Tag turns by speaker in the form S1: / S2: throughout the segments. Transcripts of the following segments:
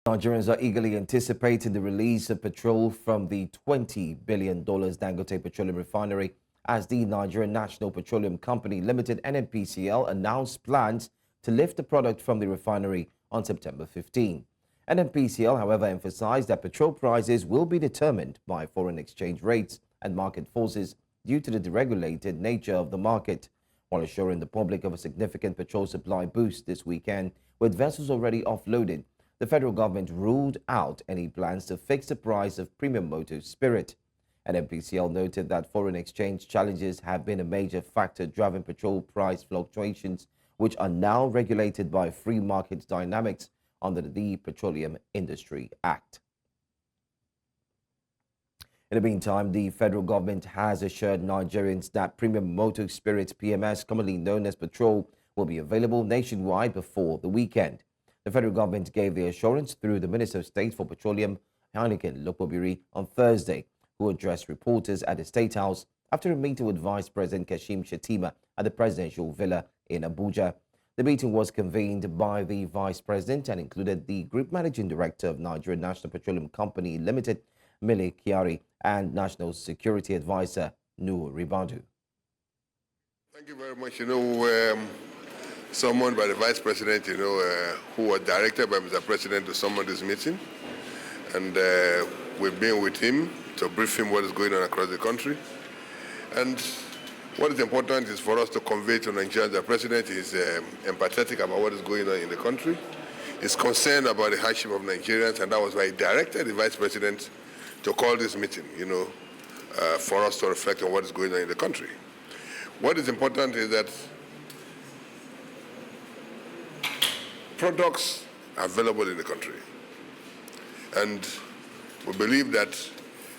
S1: Nigerians are eagerly anticipating the release of petrol from the $20 billion Dangote Petroleum Refinery as the Nigerian National Petroleum Company Limited NNPCL announced plans to lift the product from the refinery on September 15. NNPCL, however, emphasized that petrol prices will be determined by foreign exchange rates and market forces due to the deregulated nature of the market, while assuring the public of a significant petrol supply boost this weekend with vessels already offloaded. The federal government ruled out any plans to fix the price of premium motor spirit. NNPCL noted that foreign exchange challenges have been a major factor driving petrol price fluctuations, which are now regulated by free market dynamics under the Petroleum Industry Act. In the meantime, the federal government has assured Nigerians that premium motor spirit PMS, commonly known as petrol, will be available nationwide before the weekend. The federal government gave the assurance through the Minister of State for Petroleum, Heineken Lokobiri, on Thursday, who addressed reporters at the State House after a meeting with Vice President Kashim Shettima at the presidential villa in Abuja. The meeting was convened by the Vice President and included the Group Managing Director of Nigerian National Petroleum Company Limited, Mele Kyari, and National Security Advisor, Nuhu Ribadu.
S2: Thank you very much. Summoned by the Vice President, who was directed by Mr. President to summon this meeting. And we've been with him to brief him what is going on across the country. And what is important is for us to convey to Nigerians that the President is empathetic about what is going on in the country. He's concerned about the hardship of Nigerians, and that was why he directed the Vice President to call this meeting, for us to reflect on what is going on in the country. What is important is that products are available in the country. And we believe that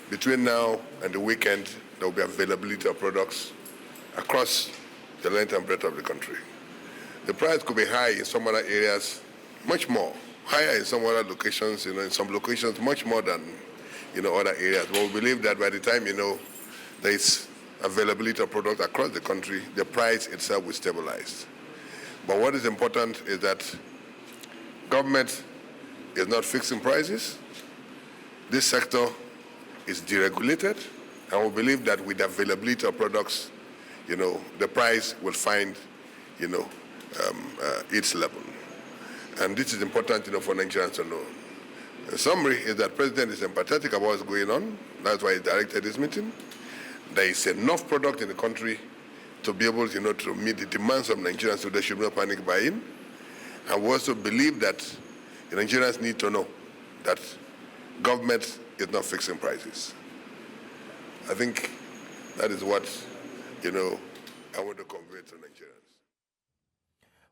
S2: between now and the weekend, there will be availability of products across the length and breadth of the country. The price could be high in some other areas, much more. Higher in some other locations, in some locations much more than, other areas. But we believe that by the time, there is availability of products across the country, the price itself will stabilize. But what is important is that government is not fixing prices. This sector is deregulated, and we believe that with the availability of products, the price will find, its level. And this is important, for Nigerians to know. The summary is that President is empathetic about what's going on. That's why he directed this meeting. There is enough product in the country to be able, to meet the demands of Nigerians, so there should be no panic buying. And we also believe that the Nigerians need to know that government is not fixing prices. I think that is what, I want to convey to Nigerians.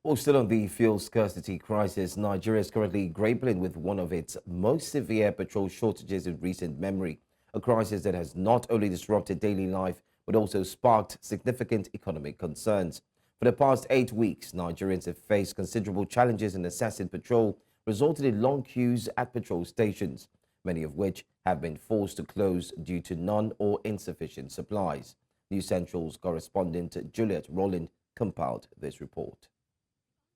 S1: Well, still on the fuel scarcity crisis, Nigeria is currently grappling with one of its most severe petrol shortages in recent memory, a crisis that has not only disrupted daily life, but also sparked significant economic concerns. For the past 8 weeks, Nigerians have faced considerable challenges in accessing petrol, resulting in long queues at petrol stations, many of which have been forced to close due to none or insufficient supplies. News Central's correspondent Juliet Rowland compiled this report.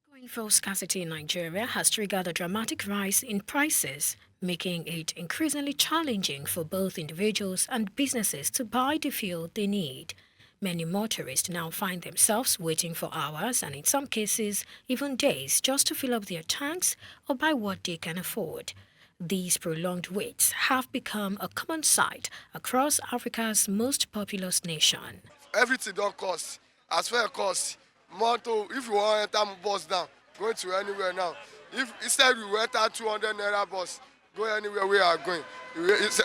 S3: Ongoing fuel scarcity in Nigeria has triggered a dramatic rise in prices, making it increasingly challenging for both individuals and businesses to buy the fuel they need. Many motorists now find themselves waiting for hours and in some cases even days just to fill up their tanks or buy what they can afford. These prolonged waits have become a common sight across Africa's most populous nation.
S4: Everything don't cost. As far as cost, motor, if you want to enter bus down, going to anywhere now. If instead we enter 200 naira bus, go anywhere we are going.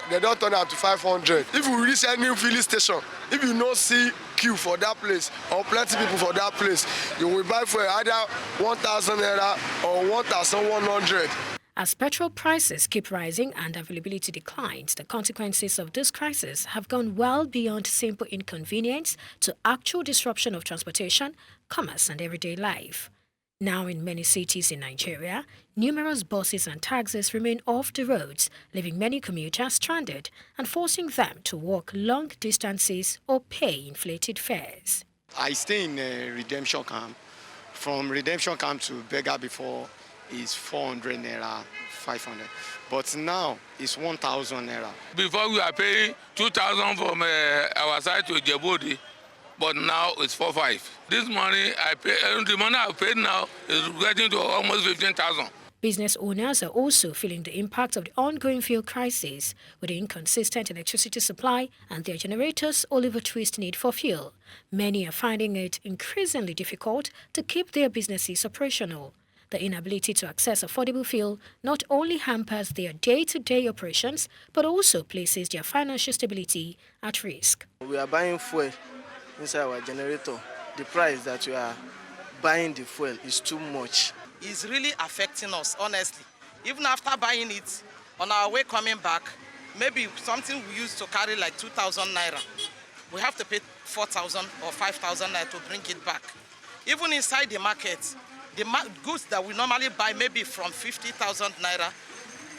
S4: They don't turn out to 500. If we reach any filling station, if you don't see queue for that place or plenty people for that place, you will buy for either 1,000 naira or 1,100.
S3: As petrol prices keep rising and availability declines, the consequences of this crisis have gone well beyond simple inconvenience to actual disruption of transportation, commerce, and everyday life. Now in many cities in Nigeria, numerous buses and taxis remain off the roads, leaving many commuters stranded and forcing them to walk long distances or pay inflated fares.
S5: I stay in a redemption camp. From redemption camp to Bega before is 400 naira 500. But now it's 1,000 naira.
S6: Before we are paying 2,000 from our side to Djibouti, but now it's 4,500. This money I pay, the money I paid now is getting to almost 15,000.
S3: Business owners are also feeling the impact of the ongoing fuel crisis, with the inconsistent electricity supply and their generators' Oliver Twist need for fuel. Many are finding it increasingly difficult to keep their businesses operational. The inability to access affordable fuel not only hampers their day-to-day operations, but also places their financial stability at risk.
S7: We are buying fuel inside our generator. The price that we are buying the fuel is too much.
S8: It's really affecting us, honestly. Even after buying it, on our way coming back, maybe something we used to carry like 2,000 naira, we have to pay 4,000 or 5,000 naira to bring it back. Even inside the market, the goods that we normally buy maybe from 50,000 naira,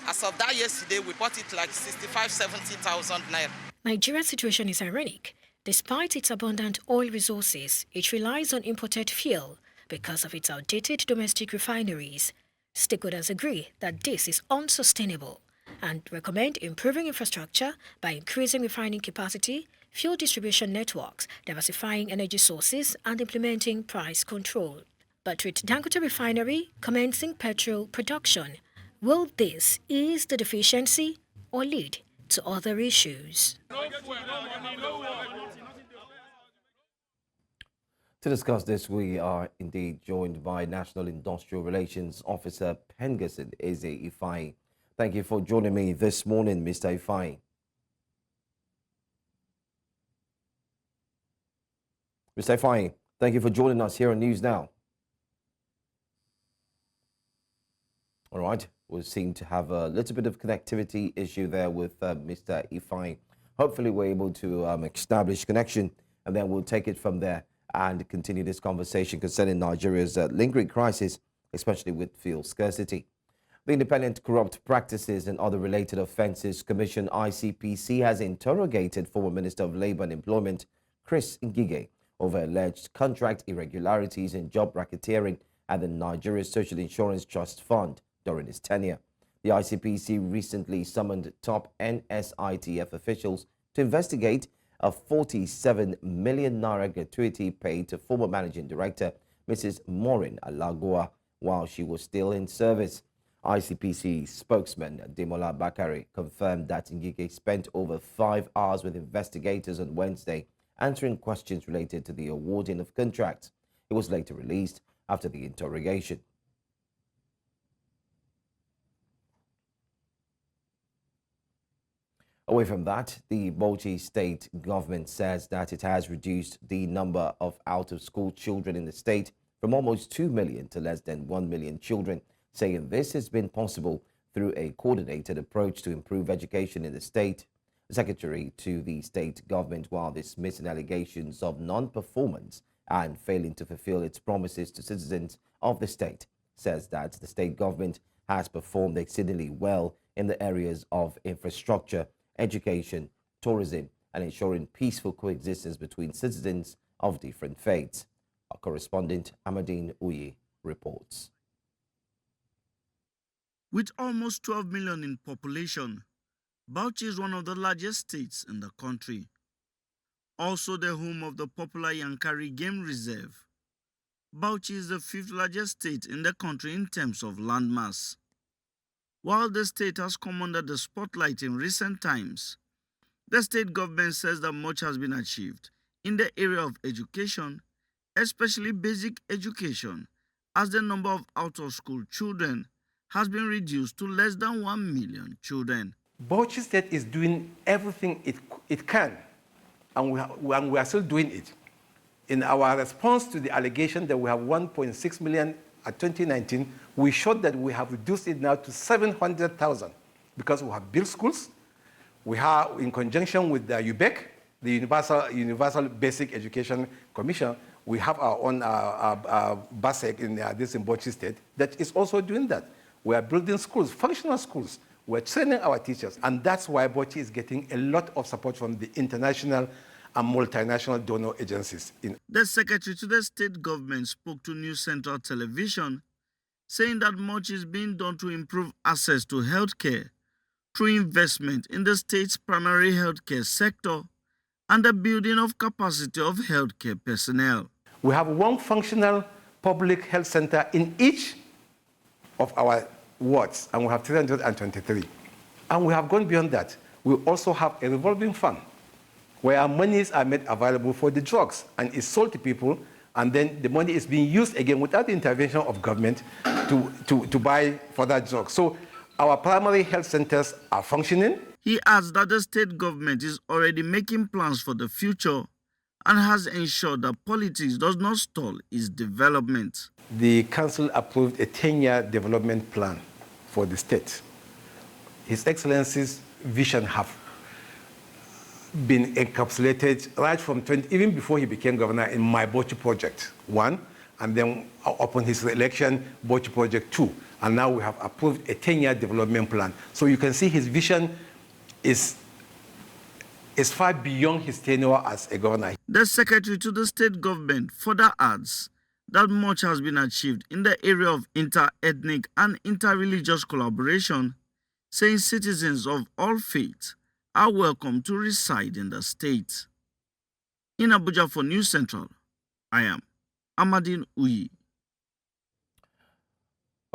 S8: as of that yesterday, we bought it like 65, 70,000 naira.
S3: Nigeria's situation is ironic. Despite its abundant oil resources, it relies on imported fuel because of its outdated domestic refineries. Stakeholders agree that this is unsustainable and recommend improving infrastructure by increasing refining capacity, fuel distribution networks, diversifying energy sources, and implementing price control. But with Dangote Refinery commencing petrol production, will this ease the deficiency or lead to other issues?
S1: To discuss this, we are indeed joined by National Industrial Relations Officer Pengasin Eze Ifeanyi. Thank you for joining me this morning, Mr. Ifeanyi. Mr. Ifeanyi, thank you for joining us here on News Now. All right, we seem to have a little bit of connectivity issue there with Mr. Ifeanyi. Hopefully, we're able to establish connection, and then we'll take it from there and continue this conversation concerning Nigeria's lingering crisis, especially with fuel scarcity. The Independent Corrupt Practices and Other Related Offences Commission, ICPC, has interrogated former Minister of Labour and Employment, Chris Ngige, over alleged contract irregularities and job racketeering at the Nigeria Social Insurance Trust Fund during his tenure. The ICPC recently summoned top NSITF officials to investigate a 47 million naira gratuity paid to former managing director Mrs. Maureen Alagoa while she was still in service. ICPC spokesman Demola Bakare confirmed that Ngige spent over 5 hours with investigators on Wednesday answering questions related to the awarding of contracts. It was later released after the interrogation. Away from that, the Bauchi state government says that it has reduced the number of out-of-school children in the state from almost 2 million to less than 1 million children, saying this has been possible through a coordinated approach to improve education in the state. The secretary to the state government, while dismissing allegations of non-performance and failing to fulfill its promises to citizens of the state, says that the state government has performed exceedingly well in the areas of infrastructure, education, tourism, and ensuring peaceful coexistence between citizens of different faiths. Our correspondent Amadine Uyi reports.
S9: With almost 12 million in population, Bauchi is one of the largest states in the country. Also the home of the popular Yankari Game Reserve. Bauchi is the 5th largest state in the country in terms of landmass. While the state has come under the spotlight in recent times, the state government says that much has been achieved in the area of education, especially basic education, as the number of out-of-school children has been reduced to less than 1 million children.
S10: Bauchi State is doing everything it can, and we are still doing it. In our response to the allegation that we have 1.6 million at 2019, we showed that we have reduced it now to 700,000 because we have built schools. We have, in conjunction with the UBEC, the Universal Basic Education Commission, we have our own BASEC in Bauchi State that is also doing that. We are building schools, functional schools. We're training our teachers, and that's why Bauchi is getting a lot of support from the international and multinational donor agencies.
S9: The secretary to the state government spoke to News Central Television, saying that much is being done to improve access to healthcare through investment in the state's primary healthcare sector and the building of capacity of healthcare personnel.
S10: We have one functional public health center in each of our wards, and we have 323. And we have gone beyond that. We also have a revolving fund where our monies are made available for the drugs and is sold to people, and then the money is being used again without the intervention of government to buy further drugs. So our primary health centers are functioning.
S9: He adds that the state government is already making plans for the future and has ensured that politics does not stall its development.
S10: The council approved a 10-year development plan for the state. His Excellency's vision have been encapsulated right from even before he became governor in my Bochi Project 1, and then upon his election, Bochi Project 2. And now we have approved a 10-year development plan. So you can see his vision is far beyond his tenure as a governor.
S9: The secretary to the state government further adds that much has been achieved in the area of inter-ethnic and inter-religious collaboration, saying citizens of all faiths are welcome to reside in the state. In Abuja for News Central, I am Amadine Uyi.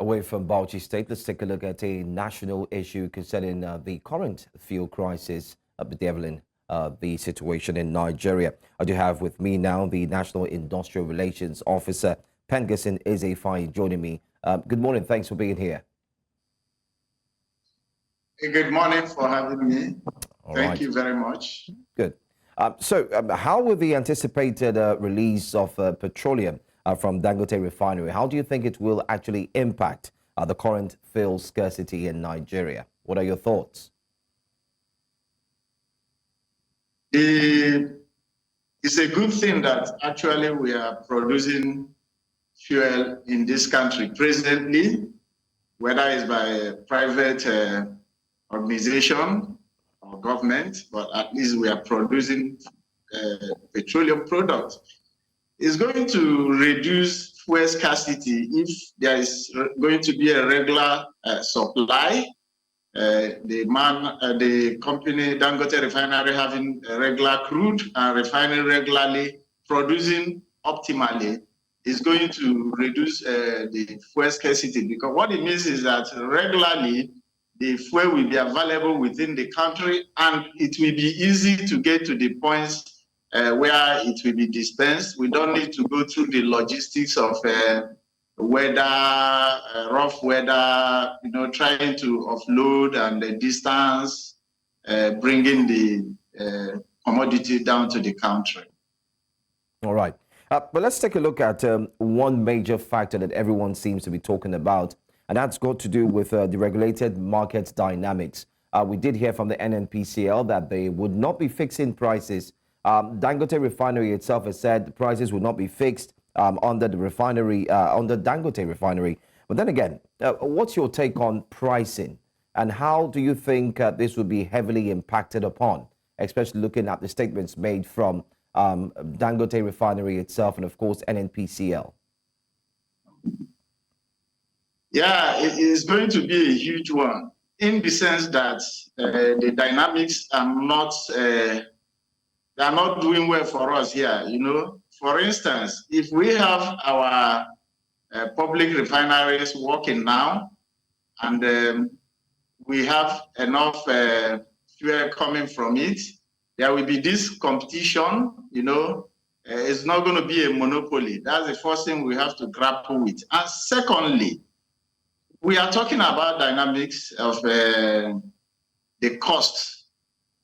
S1: Away from Bauchi State, let's take a look at a national issue concerning the current fuel crisis bedeviling the situation in Nigeria. I do have with me now the National Industrial Relations Officer, Pengasin Ezefai, joining me. Good morning. Thanks for being here.
S11: Good morning for having me. Thank
S1: Right.
S11: you very much.
S1: Good. So how will the anticipated release of petroleum from Dangote Refinery, how do you think it will actually impact the current fuel scarcity in Nigeria? What are your thoughts?
S11: It's a good thing that actually we are producing fuel in this country presently, whether it's by a private organization or government, but at least we are producing petroleum products. It's going to reduce fuel scarcity if there is going to be a regular supply. The company Dangote Refinery having regular crude and refining regularly, producing optimally, is going to reduce the fuel scarcity, because what it means is that regularly the fuel will be available within the country and it will be easy to get to the points where it will be dispensed. We don't need to go through the logistics of weather, rough weather, trying to offload and the distance, bringing the commodity down to the country.
S1: All right. But let's take a look at one major factor that everyone seems to be talking about, and that's got to do with the regulated market dynamics. We did hear from the NNPCL that they would not be fixing prices. Dangote Refinery itself has said prices will not be fixed under the refinery, under Dangote Refinery. But then again, what's your take on pricing, and how do you think this will be heavily impacted upon, especially looking at the statements made from Dangote Refinery itself and, of course, NNPCL?
S11: Yeah, it is going to be a huge one, in the sense that the dynamics are not they are not doing well for us here. For instance, if we have our public refineries working now, and we have enough fuel coming from it, there will be this competition. It's not going to be a monopoly. That's the first thing we have to grapple with. And secondly, we are talking about dynamics of the cost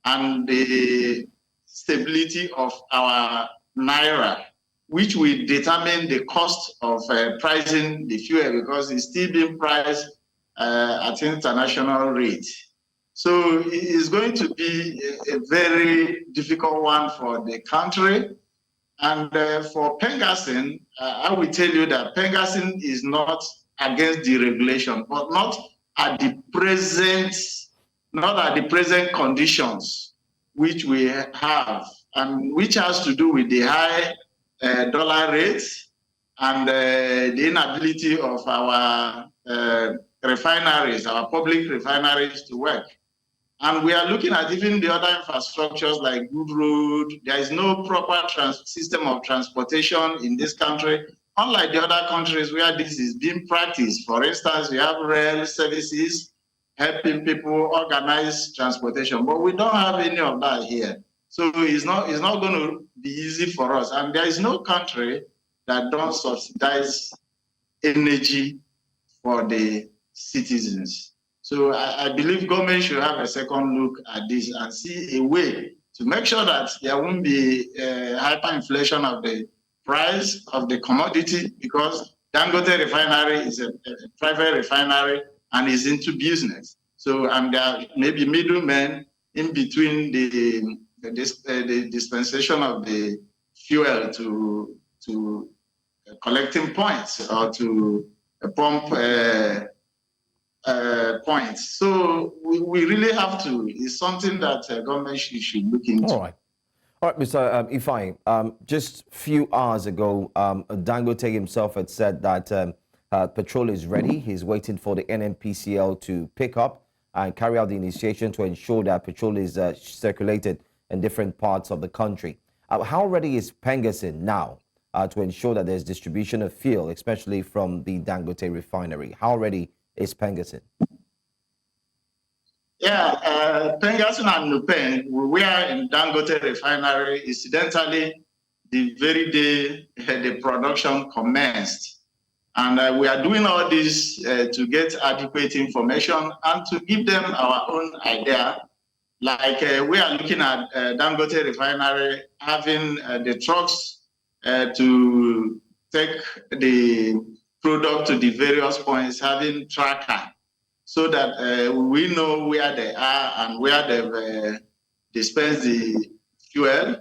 S11: and the stability of our naira, which will determine the cost of pricing the fuel, because it's still being priced at international rate. So it's going to be a very difficult one for the country. And for Pengasin, I will tell you that Pengasin is not against deregulation, but not at the present conditions which we have, and which has to do with the high dollar rates, and the inability of our refineries, our public refineries to work. And we are looking at even the other infrastructures like good road. There is no proper system of transportation in this country, unlike the other countries where this is being practiced. For instance, we have rail services helping people organize transportation, but we don't have any of that here. So it's not going to be easy for us. And there is no country that don't subsidize energy for the citizens. So I believe government should have a second look at this and see a way to make sure that there won't be hyperinflation of the price of the commodity, because Dangote Refinery is a private refinery and is into business. So, and there may be middlemen in between the dispensation of the fuel to collecting points or to pump points. So we really have to. It's something that government should look into.
S1: All right, Mr. Ifeanyi, just a few hours ago, Dangote himself had said that petrol is ready. He's waiting for the NNPCL to pick up and carry out the initiation to ensure that petrol is circulated in different parts of the country. How ready is Pengasyn now to ensure that there's distribution of fuel, especially from the Dangote Refinery? How ready is Pengasyn?
S11: Yeah, Pengasyn and Nupen, we are in Dangote Refinery. Incidentally, the very day the production commenced. And we are doing all this to get adequate information and to give them our own idea. Like we are looking at Dangote Refinery having the trucks to take the product to the various points, having tracker, so that we know where they are and where they've dispensed the fuel.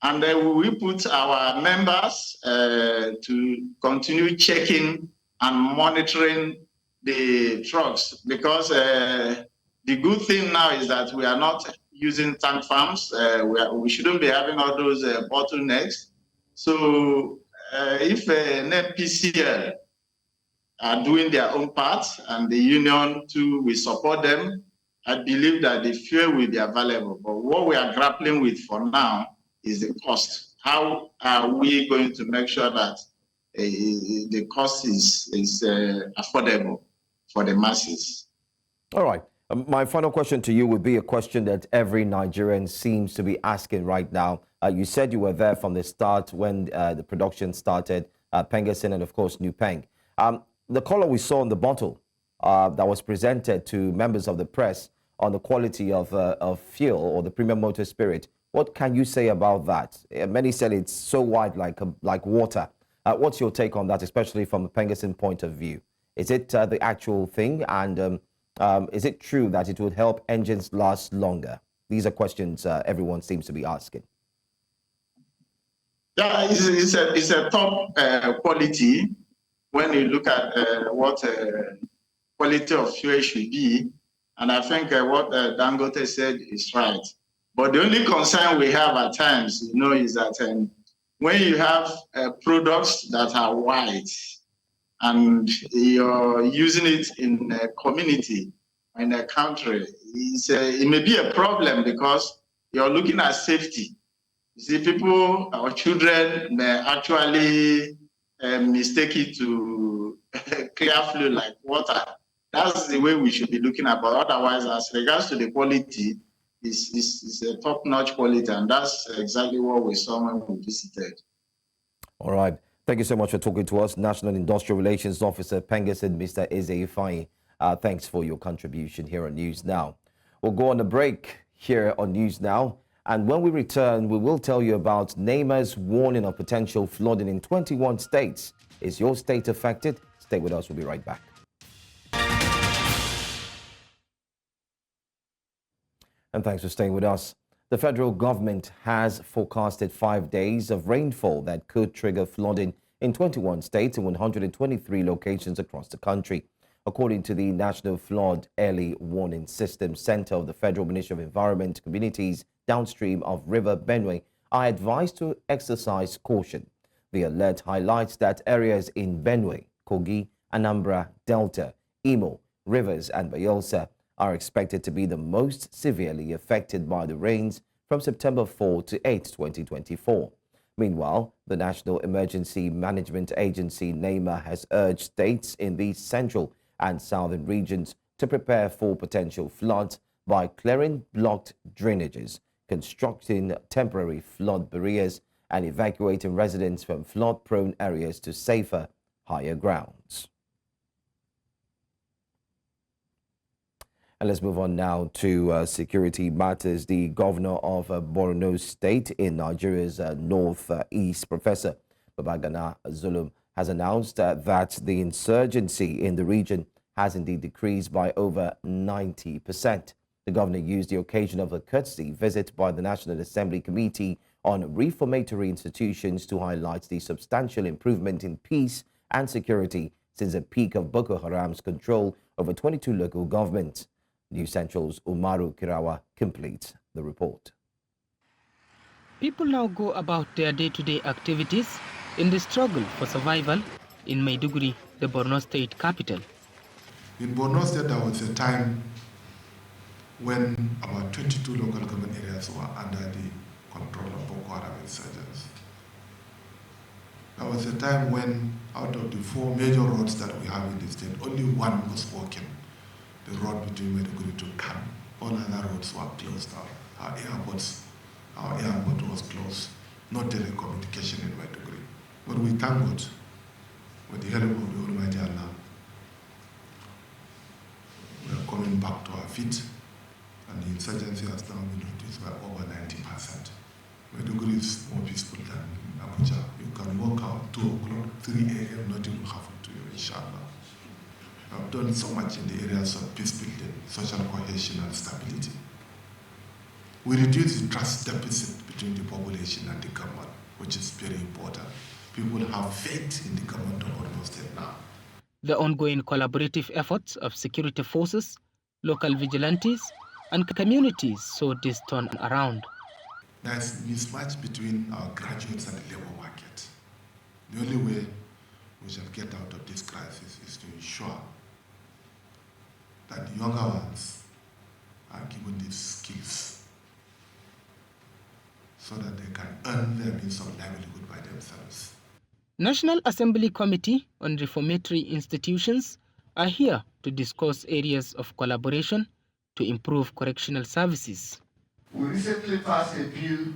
S11: And we put our members to continue checking and monitoring the trucks, because the good thing now is that we are not using tank farms. We shouldn't be having all those bottlenecks. So if NNPCL are doing their own part and the union too, we support them, I believe that the fuel will be available. But what we are grappling with for now is the cost. How are we going to make sure that the cost is affordable for the masses?
S1: All right. My final question to you would be a question that every Nigerian seems to be asking right now. You said you were there from the start when the production started, Pengasyn and, of course, Nupeng. The color we saw on the bottle that was presented to members of the press on the quality of fuel or the premium motor spirit, what can you say about that? Many said it's so white like water. What's your take on that, especially from a Pengasyn point of view? Is it the actual thing? And is it true that it would help engines last longer? These are questions everyone seems to be asking.
S11: Yeah, it's a top quality when you look at what quality of fuel should be. And I think what Dangote said is right. But the only concern we have at times, is that when you have products that are white and you're using it in a community, in a country, it may be a problem because you're looking at safety. You see, people, our children may actually mistake it to clear fluid like water. That's the way we should be looking at it. But otherwise, as regards to the quality, it's a top-notch quality, and that's exactly what we saw when we visited.
S1: All right. Thank you so much for talking to us, National Industrial Relations Officer Pengasyn, Mr. Eze Ifeanyi. Thanks for your contribution here on News Now. We'll go on a break here on News Now, and when we return, we will tell you about NEMA's warning of potential flooding in 21 states. Is your state affected? Stay with us. We'll be right back. And thanks for staying with us. The federal government has forecasted 5 days of rainfall that could trigger flooding in 21 states and 123 locations across the country. According to the National Flood Early Warning System Center of the Federal Ministry of Environment, communities downstream of River Benue are advised to exercise caution. The alert highlights that areas in Benue, Kogi, Anambra, Delta, Imo, Rivers and Bayelsa are expected to be the most severely affected by the rains from September 4 to 8, 2024. Meanwhile, the National Emergency Management Agency, NEMA, has urged states in the central and southern regions to prepare for potential floods by clearing blocked drainages, constructing temporary flood barriers, and evacuating residents from flood-prone areas to safer, higher grounds. And let's move on now to security matters. The governor of Borno State in Nigeria's northeast, Professor Babagana Zulum, has announced that the insurgency in the region has indeed decreased by over 90%. The governor used the occasion of a courtesy visit by the National Assembly Committee on Reformatory Institutions to highlight the substantial improvement in peace and security since the peak of Boko Haram's control over 22 local governments. News Central's Umaru Kirawa completes the report.
S12: People now go about their day-to-day activities in the struggle for survival in Maiduguri, the Borno State capital.
S13: In Borno State, there was a time when about 22 local government areas were under the control of Boko Haram insurgents. There was a time when out of the 4 major roads that we have in the state, only one was working. The road between Maiduguri to Kano. All other roads were closed down. Our airport was closed. No telecommunication in Maiduguri. But we thank God, with the help of the Almighty Allah, we are coming back to our feet, and the insurgency has now been reduced by over 90%. Maiduguri is more peaceful than Abuja. You can walk out 2 o'clock, 3 a.m., nothing will happen to you, inshallah. I've done so much in the areas of peace building, social cohesion and stability. We reduce the trust deficit between the population and the government, which is very important. People have faith in the government of Borno State now.
S12: The ongoing collaborative efforts of security forces, local vigilantes, and communities saw this turn around.
S13: There's a mismatch between our graduates and the labor market. The only way we shall get out of this crisis is to ensure that the younger ones are given these skills so that they can earn their means of livelihood by themselves.
S12: National Assembly Committee on Reformatory Institutions are here to discuss areas of collaboration to improve correctional services.
S14: We recently passed a bill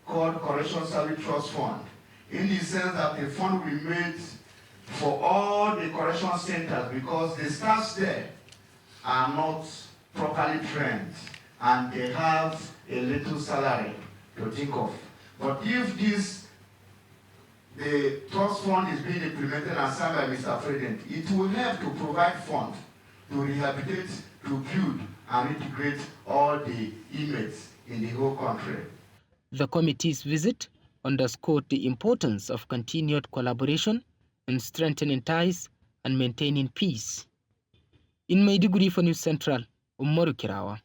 S14: called Correctional Service Trust Fund, in the sense that a fund will be made for all the correctional centers because the staff there are not properly trained and they have a little salary to think of. But if the trust fund is being implemented and signed by Mr. President, it will help to provide funds to rehabilitate, to build and integrate all the inmates in the whole country.
S12: The committee's visit underscored the importance of continued collaboration in strengthening ties and maintaining peace. In Maiduguri for News Central, Umaru Kirawa.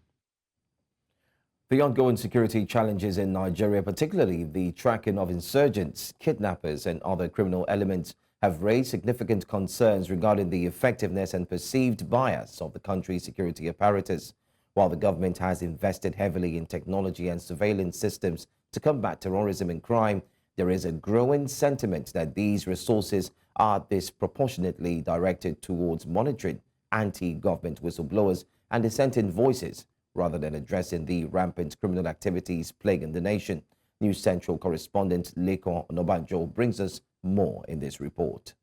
S1: The ongoing security challenges in Nigeria, particularly the tracking of insurgents, kidnappers and other criminal elements, have raised significant concerns regarding the effectiveness and perceived bias of the country's security apparatus. While the government has invested heavily in technology and surveillance systems to combat terrorism and crime, there is a growing sentiment that these resources are disproportionately directed towards monitoring anti-government whistleblowers and dissenting voices, rather than addressing the rampant criminal activities plaguing the nation. News Central correspondent Lekon Onobanjo brings us more in this report.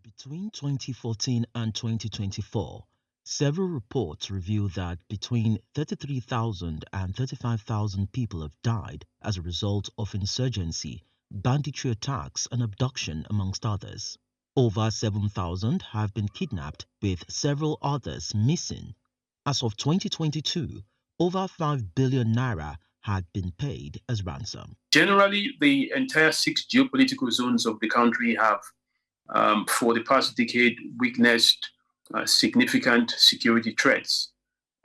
S15: Between 2014 and 2024, several reports reveal that between 33,000 and 35,000 people have died as a result of insurgency, banditry attacks and abduction, amongst others. Over 7,000 have been kidnapped, with several others missing. As of 2022, over 5 billion naira had been paid as ransom.
S16: Generally, the entire 6 geopolitical zones of the country have, for the past decade, witnessed significant security threats.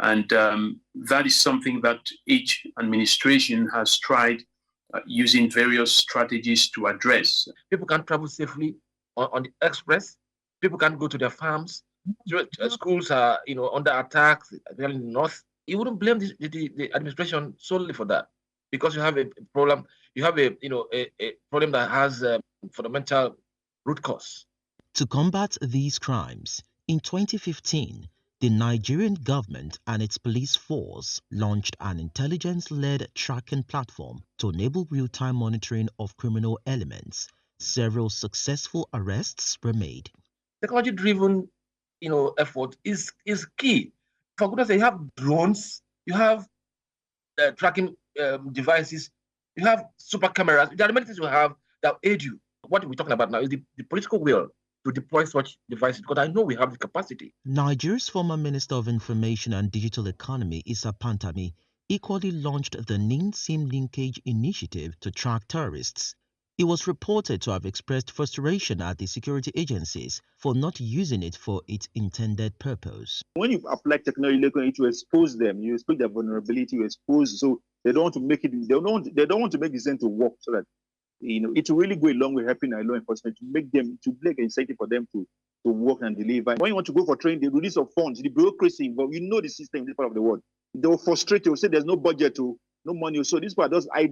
S16: And that is something that each administration has tried using various strategies to address.
S17: People can't travel safely on the express. People can't go to their farms. Schools are, under attack, especially in the north. You wouldn't blame the administration solely for that, because you have a problem. You have a problem that has fundamental root cause.
S15: To combat these crimes, in 2015, the Nigerian government and its police force launched an intelligence-led tracking platform to enable real-time monitoring of criminal elements. Several successful arrests were made.
S17: Technology-driven, effort is key. For goodness sake, you have drones, you have tracking devices, you have super cameras. There are many things you have that aid you. What we're talking about now is the political will to deploy such devices, because I know we have the capacity.
S15: Nigeria's former Minister of Information and Digital Economy, Issa Pantami, equally launched the NIN-SIM linkage initiative to track terrorists. He was reported to have expressed frustration at the security agencies for not using it for its intended purpose.
S18: When you apply technology, you're going to expose them. You expose their vulnerability. You expose, so they don't want to make it. They don't want to make this to work, so that it will really go a long way helping our law enforcement to make an incentive for them to work and deliver. When you want to go for training, the release of funds, the bureaucracy involved, the system in this part of the world. They will frustrate you, say there's no budget, no money. So this part does they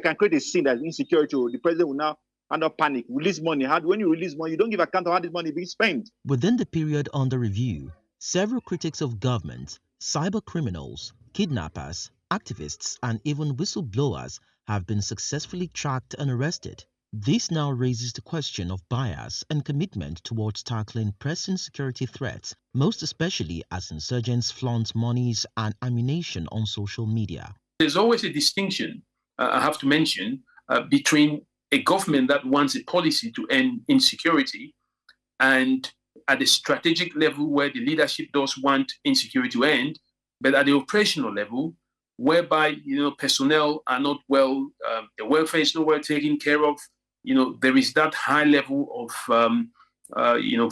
S18: can create a scene that's insecurity. The president will now under panic, release money. When you release money, you don't give account of how this money is being spent.
S15: Within the period under review, several critics of government, cyber criminals, kidnappers, activists, and even whistleblowers have been successfully tracked and arrested. This now raises the question of bias and commitment towards tackling pressing security threats, most especially as insurgents flaunt monies and ammunition on social media.
S16: There's always a distinction, I have to mention, between a government that wants a policy to end insecurity and at the strategic level where the leadership does want insecurity to end, but at the operational level, whereby personnel are not well, the welfare is not well taken care of. There is that high level of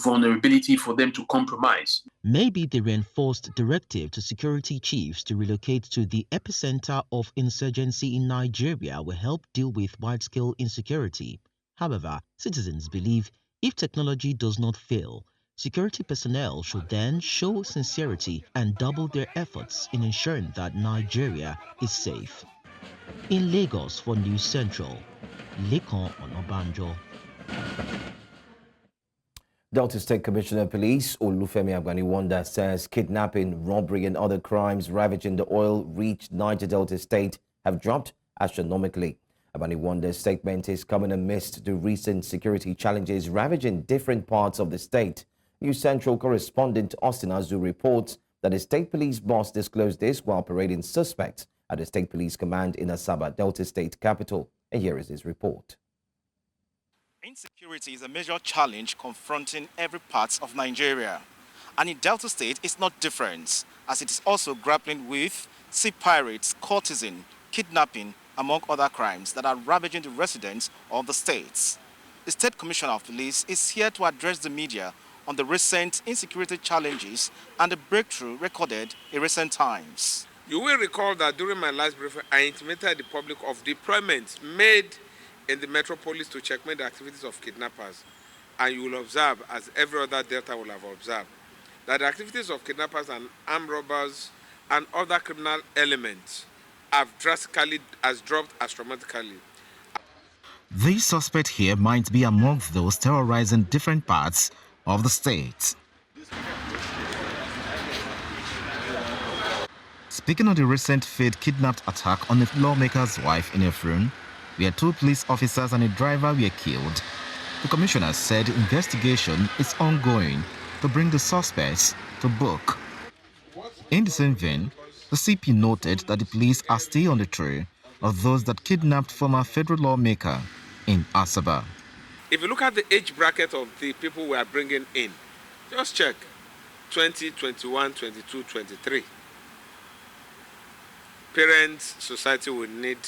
S16: vulnerability for them to compromise.
S15: Maybe the reinforced directive to security chiefs to relocate to the epicenter of insurgency in Nigeria will help deal with wide-scale insecurity. However, citizens believe if technology does not fail, security personnel should then show sincerity and double their efforts in ensuring that Nigeria is safe. In Lagos for News Central, Lekan Onobanjo.
S1: Delta State Commissioner of Police Olufemi Agbaniwanda says kidnapping, robbery and other crimes ravaging the oil-rich Niger Delta State have dropped astronomically. Agbaniwanda's statement is coming amidst the recent security challenges ravaging different parts of the state. News Central correspondent Austin Azu reports that the state police boss disclosed this while parading suspects at the State Police Command in Asaba, Delta State capital. And here is his report.
S19: Insecurity is a major challenge confronting every part of Nigeria. And in Delta State, it's not different, as it is also grappling with sea pirates, courtesan, kidnapping, among other crimes that are ravaging the residents of the states. The State Commissioner of Police is here to address the media on the recent insecurity challenges and the breakthrough recorded in recent times.
S20: You will recall that during my last briefing, I intimated the public of deployments made in the metropolis to checkmate the activities of kidnappers. And you will observe, as every other Delta will have observed, that the activities of kidnappers and armed robbers and other criminal elements have dropped astronomically.
S21: This suspect here might be amongst those terrorizing different parts of the state. Speaking of the recent failed kidnapped attack on a lawmaker's wife in Efrun, where 2 police officers and a driver were killed, the commissioner said investigation is ongoing to bring the suspects to book. In the same vein, the CP noted that the police are still on the trail of those that kidnapped former federal lawmaker in Asaba.
S20: If you look at the age bracket of the people we are bringing in, just check 20, 21, 22, 23. Parents, society will need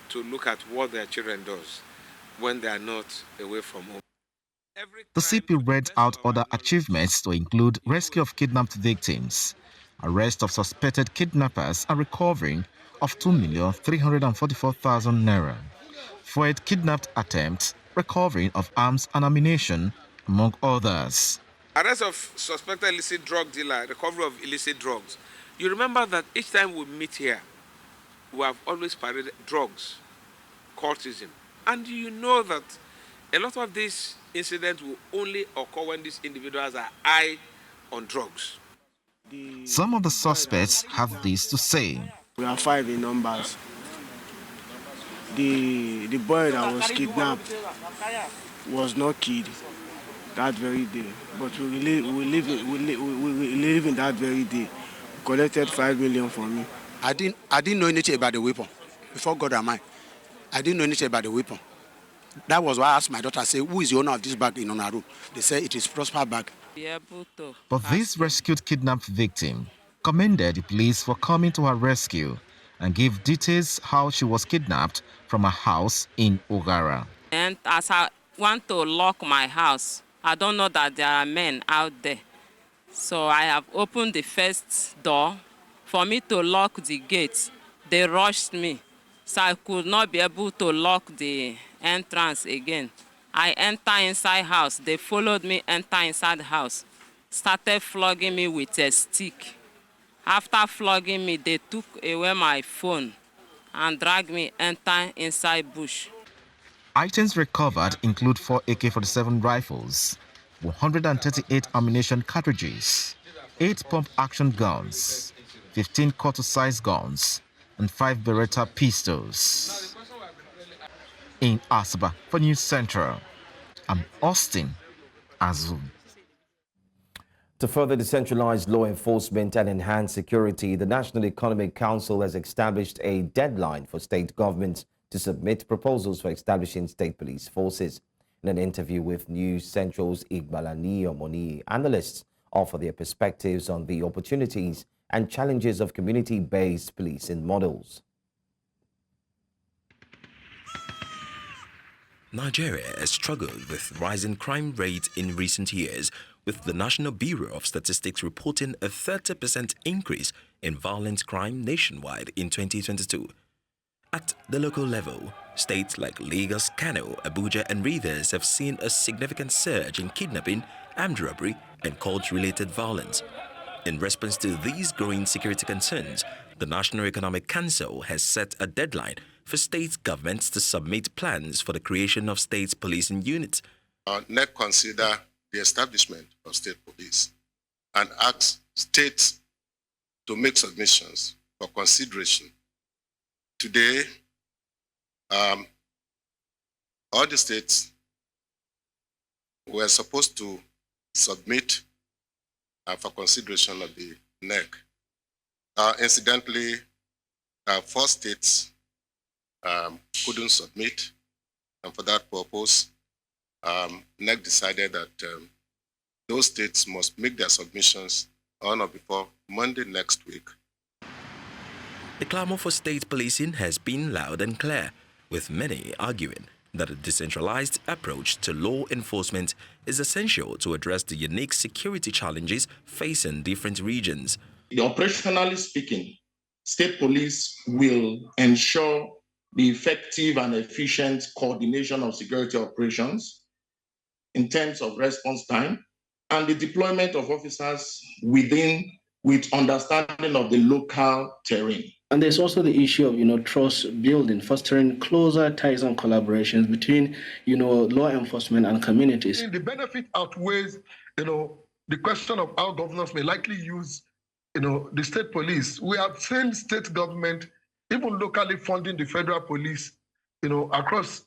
S20: to look at what their children does when they are not away from home.
S21: The CP read out other achievements to include rescue of kidnapped victims, arrest of suspected kidnappers and recovering of 2,344,000 naira. Foiled kidnapped attempts, recovering of arms and ammunition, among others.
S20: Arrest of suspected illicit drug dealer, recovery of illicit drugs. You remember that each time we meet here, we have always paraded drugs, cultism. And you know that a lot of these incidents will only occur when these individuals are high on drugs.
S21: Some of the suspects have this to say.
S7: We are 5 in numbers. The boy that was kidnapped was not killed that very day, but we live in that very day. We collected 5 million from me.
S2: I didn't know anything about the weapon. Before God and I didn't know anything about the weapon. That was why I asked my daughter, I said, who is the owner of this bag in our room? They said it is Prosper bag.
S21: But this rescued kidnapped victim commended the police for coming to her rescue and gave details how she was kidnapped from a house in Ogara.
S22: And as I want to lock my house, I don't know that there are men out there. So I have opened the first door. For me to lock the gate, they rushed me. So I could not be able to lock the entrance again. I enter inside house. They followed me enter inside the house. Started flogging me with a stick. After flogging me, they took away my phone and dragged me enter inside bush.
S21: Items recovered include 4 AK-47 rifles, 138 ammunition cartridges, 8 pump-action guns, 15 quarter-size guns, and 5 Beretta pistols. In Asaba for News Central, I'm Austin Azul.
S1: To further decentralize law enforcement and enhance security, the National Economic Council has established a deadline for state governments to submit proposals for establishing state police forces. In an interview with News Central's Igbalani Omoni, analysts offer their perspectives on the opportunities and challenges of community-based policing models.
S23: Nigeria has struggled with rising crime rates in recent years, with the National Bureau of Statistics reporting a 30% increase in violent crime nationwide in 2022. At the local level, states like Lagos, Kano, Abuja and Rivers have seen a significant surge in kidnapping, armed robbery and cult-related violence. In response to these growing security concerns, the National Economic Council has set a deadline for state governments to submit plans for the creation of state policing units.
S24: NEC consider the establishment of state police and ask states to make submissions for consideration. Today, all the states were supposed to submit for consideration of the NEC. Incidentally, 4 states couldn't submit, and for that purpose, NEC decided that those states must make their submissions on or before Monday next week.
S23: The clamor for state policing has been loud and clear, with many arguing that a decentralized approach to law enforcement is essential to address the unique security challenges facing different regions.
S25: Operationally speaking, state police will ensure the effective and efficient coordination of security operations in terms of response time and the deployment of officers with understanding of the local terrain.
S7: And there's also the issue of, trust building, fostering closer ties and collaborations between, law enforcement and communities.
S26: The benefit outweighs, the question of how governors may likely use, the state police. We have seen state government, even locally funding the federal police, across,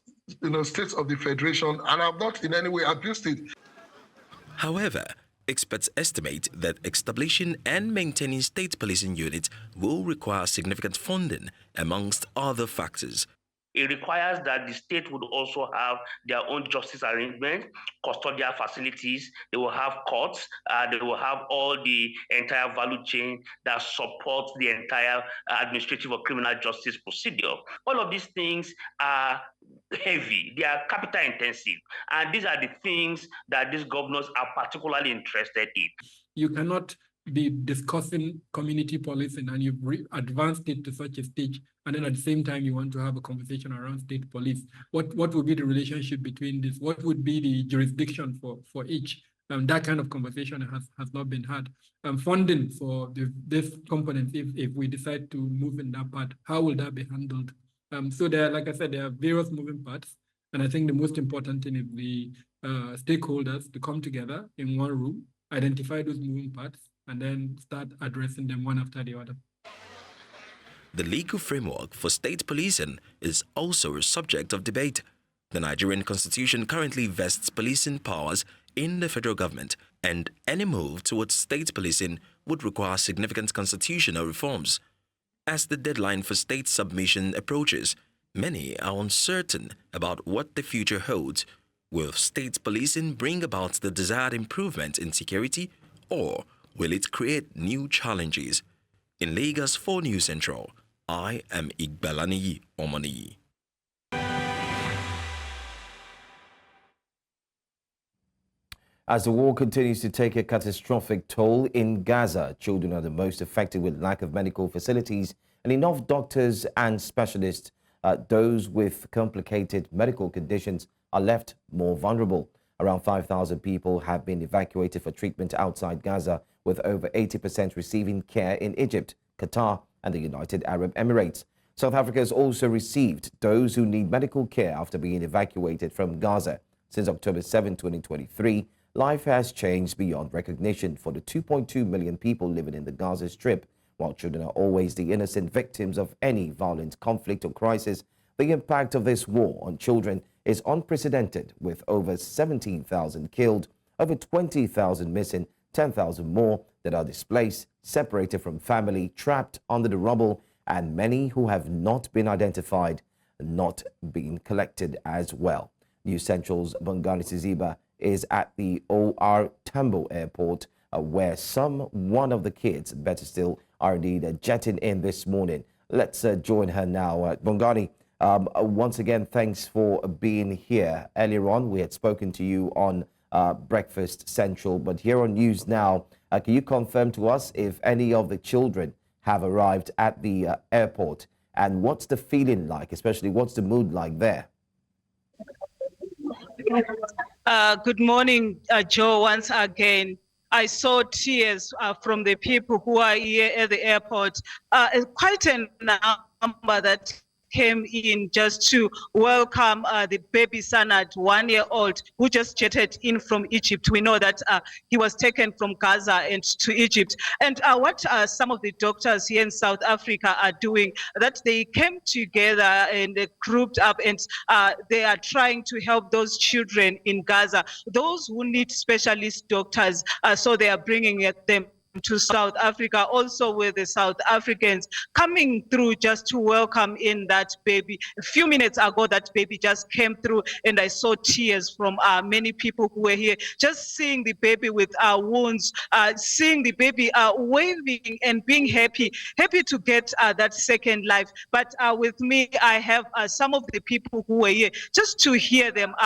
S26: states of the federation, and have not in any way abused it.
S23: However, experts estimate that establishing and maintaining state policing units will require significant funding, amongst other factors.
S27: It requires that the state would also have their own justice arrangement, custodial facilities, they will have courts, they will have all the entire value chain that supports the entire administrative or criminal justice procedure. All of these things are heavy, they are capital intensive, and these are the things that these governors are particularly interested in.
S28: You cannot
S3: be discussing community policing and you've advanced it to such a stage, and then at the same time you want to have a conversation around state police, what would be the relationship between this? What would be the jurisdiction for each? That kind of conversation has not been had. Funding for this component, if we decide to move in that part, how will that be handled? So there, like I said, there are various moving parts, and I think the most important thing is the stakeholders to come together in one room, identify those moving parts, and then start addressing them one after the other.
S23: The legal framework for state policing is also a subject of debate. The Nigerian constitution currently vests policing powers in the federal government, and any move towards state policing would require significant constitutional reforms. As the deadline for state submission approaches, many are uncertain about what the future holds. Will state policing bring about the desired improvement in security, or will it create new challenges? In Lagos 4 News Central, I am Igbalaniyi Omoniyi.
S1: As the war continues to take a catastrophic toll in Gaza, children are the most affected with lack of medical facilities and enough doctors and specialists. Those with complicated medical conditions are left more vulnerable. Around 5,000 people have been evacuated for treatment outside Gaza, with over 80% receiving care in Egypt, Qatar, and the United Arab Emirates. South Africa has also received those who need medical care after being evacuated from Gaza. Since October 7, 2023, life has changed beyond recognition for the 2.2 million people living in the Gaza Strip. While children are always the innocent victims of any violent conflict or crisis, the impact of this war on children is unprecedented, with over 17,000 killed, over 20,000 missing, 10,000 more that are displaced, separated from family, trapped under the rubble, and many who have not been identified, not being collected as well. News Central's Bongani Siziba is at the OR Tambo Airport, where one of the kids, better still, are indeed jetting in this morning. Let's join her now. Bongani, once again, thanks for being here. Earlier on, we had spoken to you on Breakfast Central, but here on News Now, can you confirm to us if any of the children have arrived at the airport? And what's the feeling like, especially what's the mood like there?
S4: Good morning, Joe, once again. I saw tears from the people who are here at the airport. Quite a number that came in just to welcome the baby son at 1-year-old who just jetted in from Egypt. We know that he was taken from Gaza and to Egypt. And what some of the doctors here in South Africa are doing, that they came together and they grouped up, and they are trying to help those children in Gaza, those who need specialist doctors. So they are bringing them to South Africa, also with the South Africans coming through just to welcome in that baby. A few minutes ago, that baby just came through, and I saw tears from many people who were here, just seeing the baby with wounds, seeing the baby waving and being happy to get that second life. But with me, I have some of the people who were here just to hear them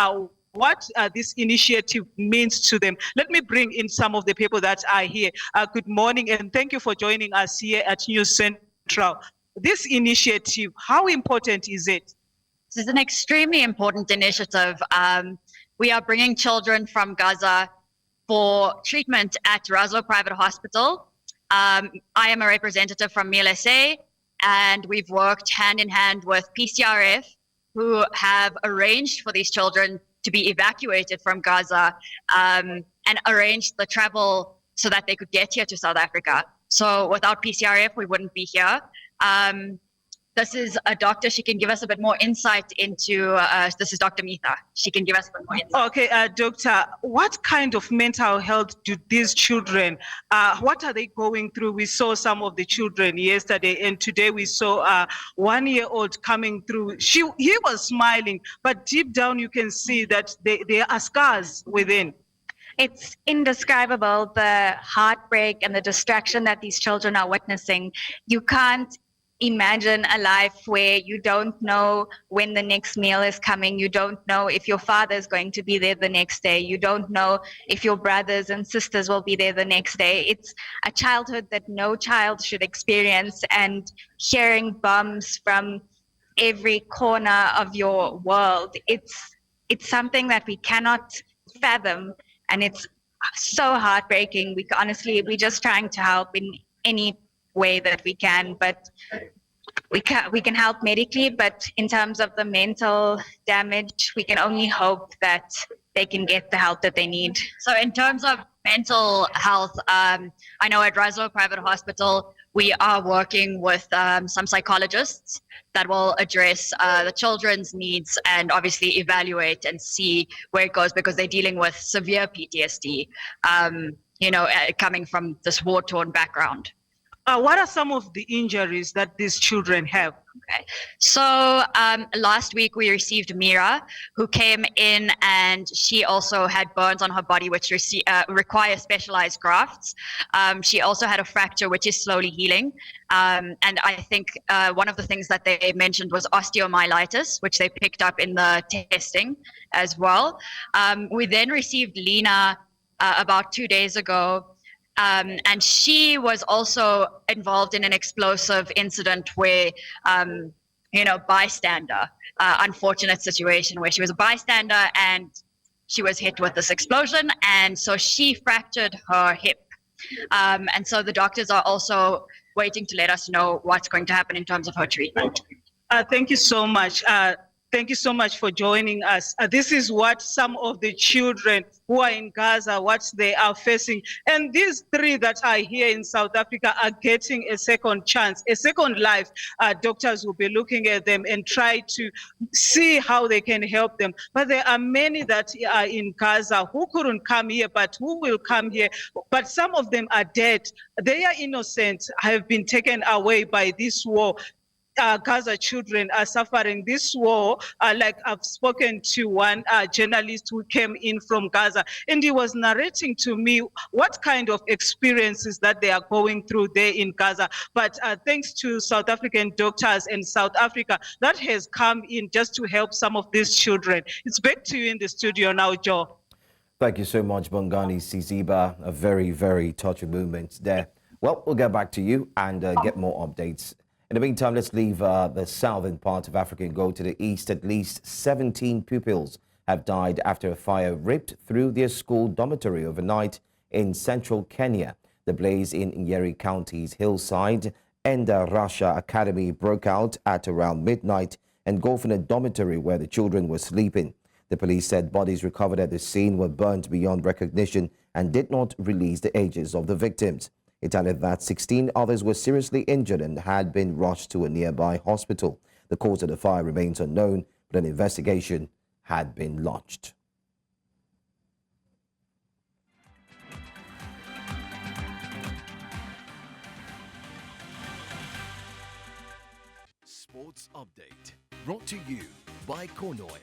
S4: what this initiative means to them. Let me bring in some of the people that are here. Good morning, and thank you for joining us here at News Central. This initiative, how important is it?
S5: This is an extremely important initiative. We are bringing children from Gaza for treatment at Raslo Private Hospital. I am a representative from MLSA, and we've worked hand in hand with PCRF, who have arranged for these children to be evacuated from Gaza and arranged the travel so that they could get here to South Africa. So without PCRF, we wouldn't be here. This is a doctor. She can give us a bit more insight into, this is Dr. Mitha. She can give us a bit more insight.
S4: Okay, doctor, what kind of mental health do these children, what are they going through? We saw some of the children yesterday, and today we saw a 1-year-old coming through. He was smiling, but deep down you can see that there are scars within.
S5: It's indescribable, the heartbreak and the distraction that these children are witnessing. You can't imagine a life where you don't know when the next meal is coming. You don't know if your father is going to be there the next day. You don't know if your brothers and sisters will be there the next day. It's a childhood that no child should experience, and hearing bombs from every corner of your world, it's something that we cannot fathom, and it's so heartbreaking. We're just trying to help in any way that we can, but we can help medically, but in terms of the mental damage, we can only hope that they can get the help that they need. So in terms of mental health, I know at Raslo Private Hospital, we are working with some psychologists that will address the children's needs and obviously evaluate and see where it goes, because they're dealing with severe PTSD, coming from this war-torn background.
S4: What are some of the injuries that these children have?
S5: Okay. So last week we received Mira, who came in, and she also had burns on her body, which require specialized grafts. She also had a fracture, which is slowly healing. And I think one of the things that they mentioned was osteomyelitis, which they picked up in the testing as well. We then received Lena about 2 days ago. And she was also involved in an explosive incident where, bystander, unfortunate situation where she was a bystander and she was hit with this explosion. And so she fractured her hip. And so the doctors are also waiting to let us know what's going to happen in terms of her treatment.
S4: Thank you so much. Thank you so much for joining us. This is what some of the children who are in Gaza, what they are facing. And these three that are here in South Africa are getting a second chance, a second life. Doctors will be looking at them and try to see how they can help them. But there are many that are in Gaza who couldn't come here, but who will come here. But some of them are dead. They are innocent, have been taken away by this war. Gaza children are suffering this war. Like I've spoken to one journalist who came in from Gaza, and he was narrating to me what kind of experiences that they are going through there in Gaza. But thanks to South African doctors and South Africa, that has come in just to help some of these children. It's back to you in the studio now, Joe.
S1: Thank you so much, Bongani Siziba. A very, very touching moment there. Well, we'll get back to you and get more updates. In the meantime, let's leave the southern part of Africa and go to the east. At least 17 pupils have died after a fire ripped through their school dormitory overnight in central Kenya. The blaze in Nyeri County's Hillside and Rasha Academy broke out at around midnight, engulfing a dormitory where the children were sleeping. The police said bodies recovered at the scene were burnt beyond recognition and did not release the ages of the victims. It added that 16 others were seriously injured and had been rushed to a nearby hospital. The cause of the fire remains unknown, but an investigation had been launched.
S6: Sports Update, brought to you by Konoy.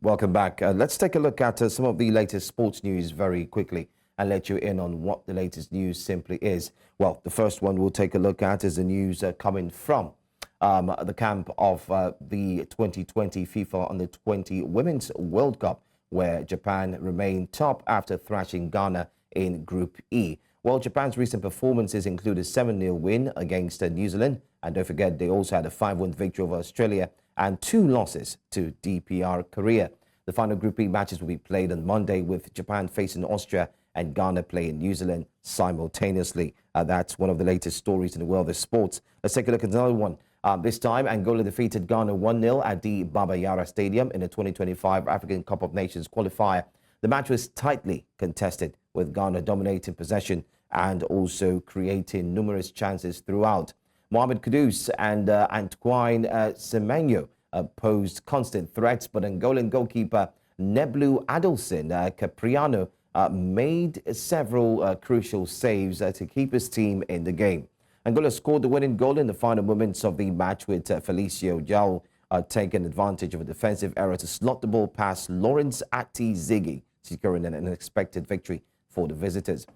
S1: Welcome back. Let's take a look at some of the latest sports news very quickly and let you in on what the latest news simply is. Well, the first one we'll take a look at is the news coming from the camp of the 2020 FIFA Under-20 Women's World Cup, where Japan remained top after thrashing Ghana in Group E. Well, Japan's recent performances include a 7-0 win against New Zealand, and don't forget they also had a 5-1 victory over Australia and 2 losses to DPR Korea. The final Group E matches will be played on Monday, with Japan facing Austria and Ghana playing New Zealand simultaneously. That's one of the latest stories in the world of sports. Let's take a look at another one. This time, Angola defeated Ghana 1-0 at the Baba Yara Stadium in the 2025 African Cup of Nations qualifier. The match was tightly contested, with Ghana dominating possession and also creating numerous chances throughout. Mohamed Kudus and Antoine Semenyo posed constant threats, but Angolan goalkeeper Neblu Adelson Capriano made several crucial saves to keep his team in the game. Angola scored the winning goal in the final moments of the match, with Felicio Jao taking advantage of a defensive error to slot the ball past Lawrence Ati Ziggy, securing an unexpected victory for the visitors.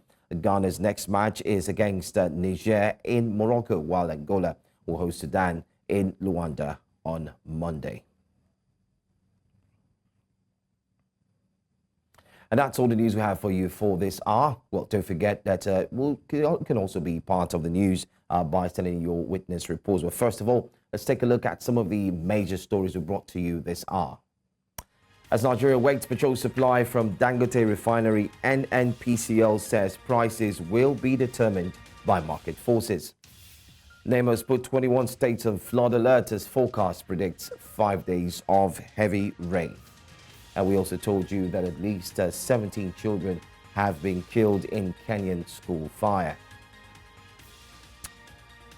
S1: Ghana's next match is against Niger in Morocco, while Angola will host Sudan in Luanda on Monday. And that's all the news we have for you for this hour. Well, don't forget that we can also be part of the news by sending your witness reports. But first of all, let's take a look at some of the major stories we brought to you this hour. As Nigeria waits petrol supply from Dangote Refinery, NNPCL says prices will be determined by market forces. NEMA has put 21 states on flood alert as forecast predicts 5 days of heavy rain. And we also told you that at least 17 children have been killed in Kenyan school fire.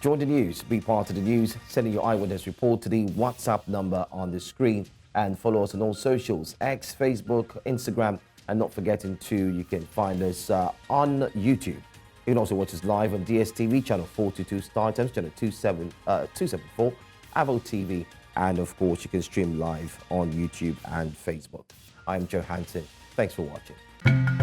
S1: Join the news, be part of the news, sending your eyewitness report to the WhatsApp number on the screen, and follow us on all socials, X, Facebook, Instagram, and not forgetting you can find us on YouTube. You can also watch us live on DSTV, channel 422, Star Times, channel 274, Avo TV, and of course, you can stream live on YouTube and Facebook. I'm Joe Hanson. Thanks for watching.